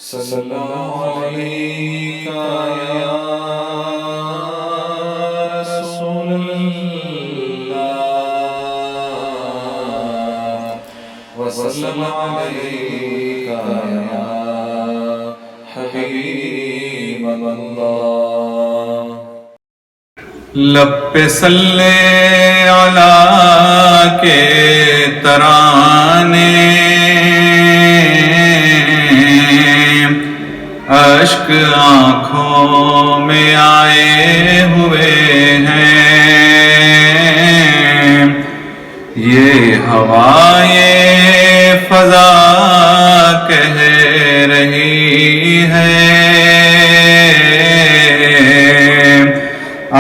صلی اللہ علیہ یا رسول اللہ وسلم علیہ یا حبیب اللہ۔ لب پہ صلی علی کے ترانے اشک آنکھوں میں آئے ہوئے ہیں، یہ ہوائے فضا کہہ رہی ہے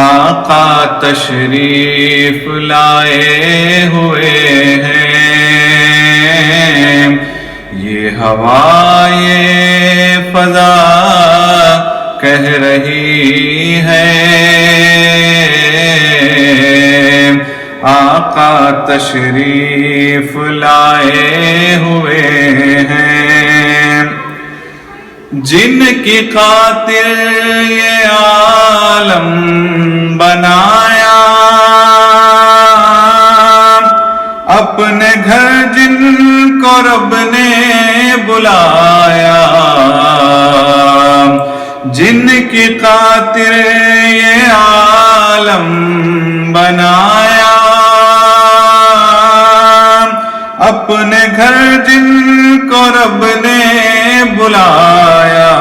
آقا تشریف لائے ہوئے ہیں، یہ ہوائے فضا کہہ رہی ہے آقا تشریف لائے ہوئے ہیں، جن کی خاطر یہ عالم بنایا، اپنے گھر جن کو رب نے بلایا، جن کی خاطر یہ عالم بنایا، اپنے گھر جن کو رب نے بلایا،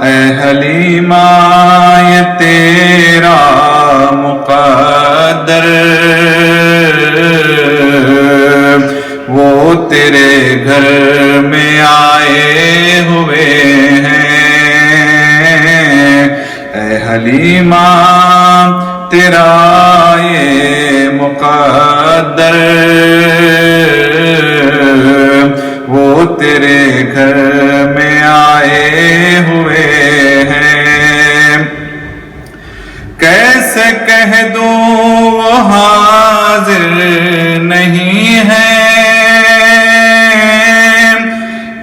اے حلیمہ یہ تیرا مقدر، وہ تیرے گھر میں آئے ہوئے ہیں، اے حلیمہ تیرا یہ مقدر، وہ تیرے گھر میں آئے ہوئے ہیں، کیسے کہہ دوں وہ حاضر نہیں ہے،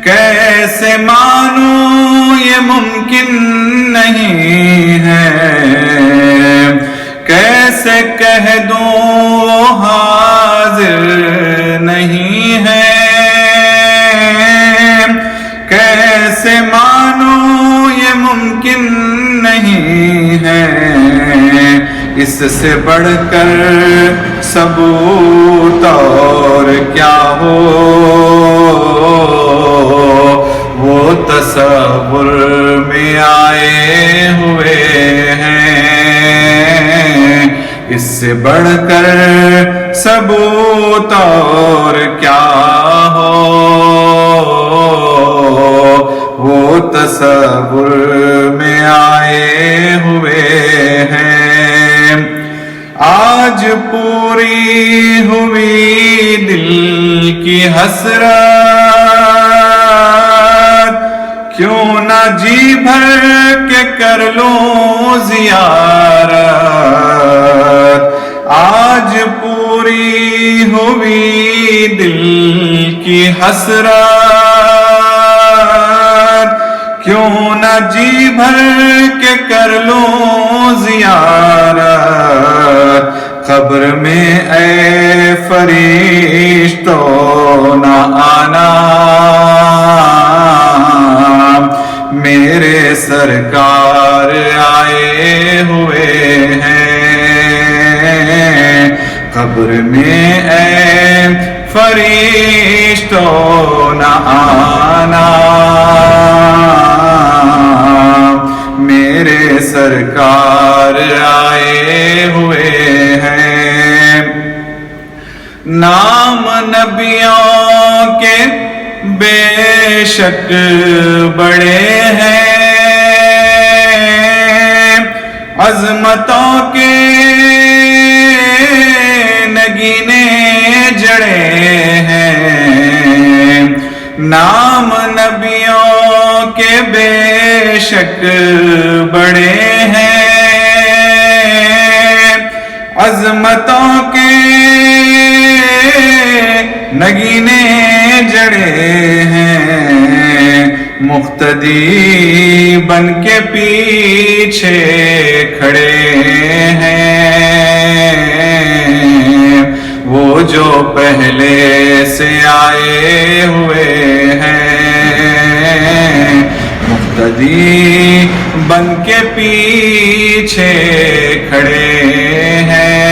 کیسے مانوں یہ ممکن نہیں ہے، کیسے کہہ دوں وہ حاضر نہیں ہے، کیسے مانوں یہ ممکن نہیں ہے، اس سے بڑھ کر ثبوت اور کیا ہو، وہ تصور میں آئے ہوئے ہیں، اس سے بڑھ کر ثبوت اور کیا ہو، وہ تصور میں آئے ہوئے ہیں، آج پوری ہوئی دل کی حسرت، کیوں نہ جی بھر کے کر لوں زیارت، آج پوری ہوئی دل کی حسرت، کیوں نہ جی بھر کے کر لوں زیارت، قبر میں اے فرشتوں نہ آنا، میرے سرکار آئے ہوئے ہیں، قبر میں اے فرشتوں نہ آنا، میرے سرکار آئے ہوئے ہیں، نام نبیوں کے بے شک بڑے ہیں، عظمتوں کے نگینے جڑے ہیں، نام نبیوں کے بے شک بڑے ہیں، عظمتوں کے نگینے جڑے ہیں، مقتدی بن کے پیچھے کھڑے ہیں، وہ جو پہلے سے آئے ہوئے ہیں، مقتدی بن کے پیچھے کھڑے ہیں،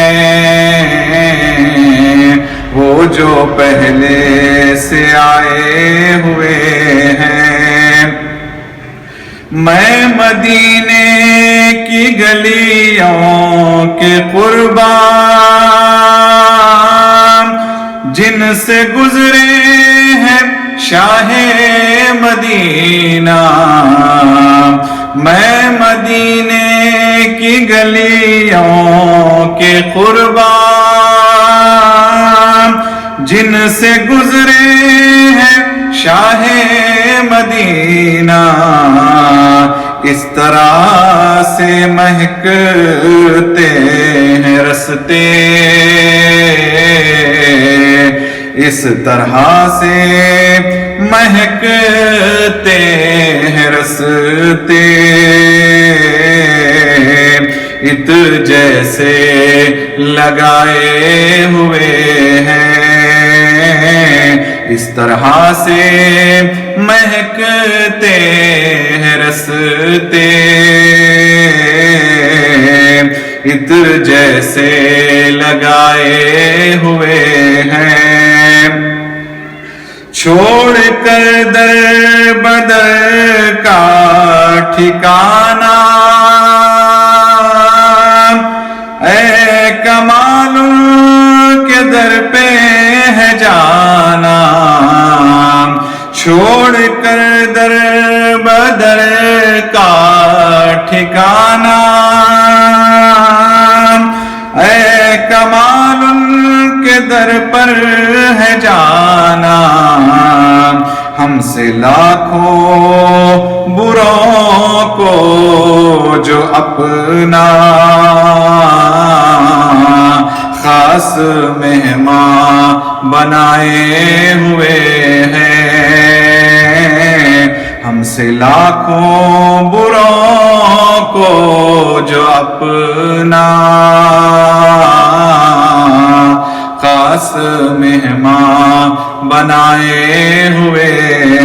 وہ جو پہلے سے آئے ہوئے ہیں۔ میں مدینے کی گلیوں کے قربان جن سے گزرے ہیں شاہ مدینہ، میں مدینے کی گلیوں کے قربان جن سے گزرے ہیں شاہ مدینہ، اس طرح سے مہکتے ہیں رستے، اس طرح سے مہکتے ہیں رستے، عطر جیسے لگائے ہوئے ہیں، اس طرح سے مہکتے ہیں رستے، عطر جیسے لگائے ہوئے ہیں۔ چھوڑ کر در بدر کا ٹھکانہ، اے کمال کے در پہ ہے جانا، چھوڑ کر در بدر کا ٹھکانہ، اے کمال کے در پر ہے جانا، ہم سے لاکھوں بروں کو جو اپنا خاص مہمان بنائے ہوئے ہیں، ہم سے لاکھوں بروں کو جو اپنا خاص مہمان بنائے ہوئے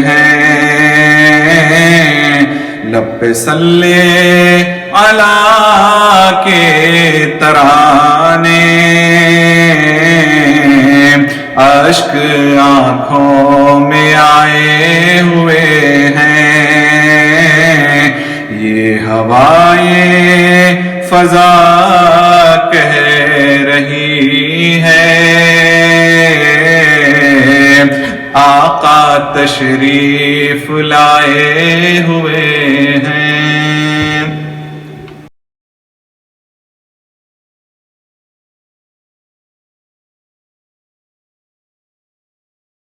ہیں۔ لب پہ صلی علی کے ترانے، اشک آنکھوں میں آئے ہوئے ہیں، یہ ہوائیں فضا کہہ رہی ہے، آقا تشریف لائے ہوئے ہیں۔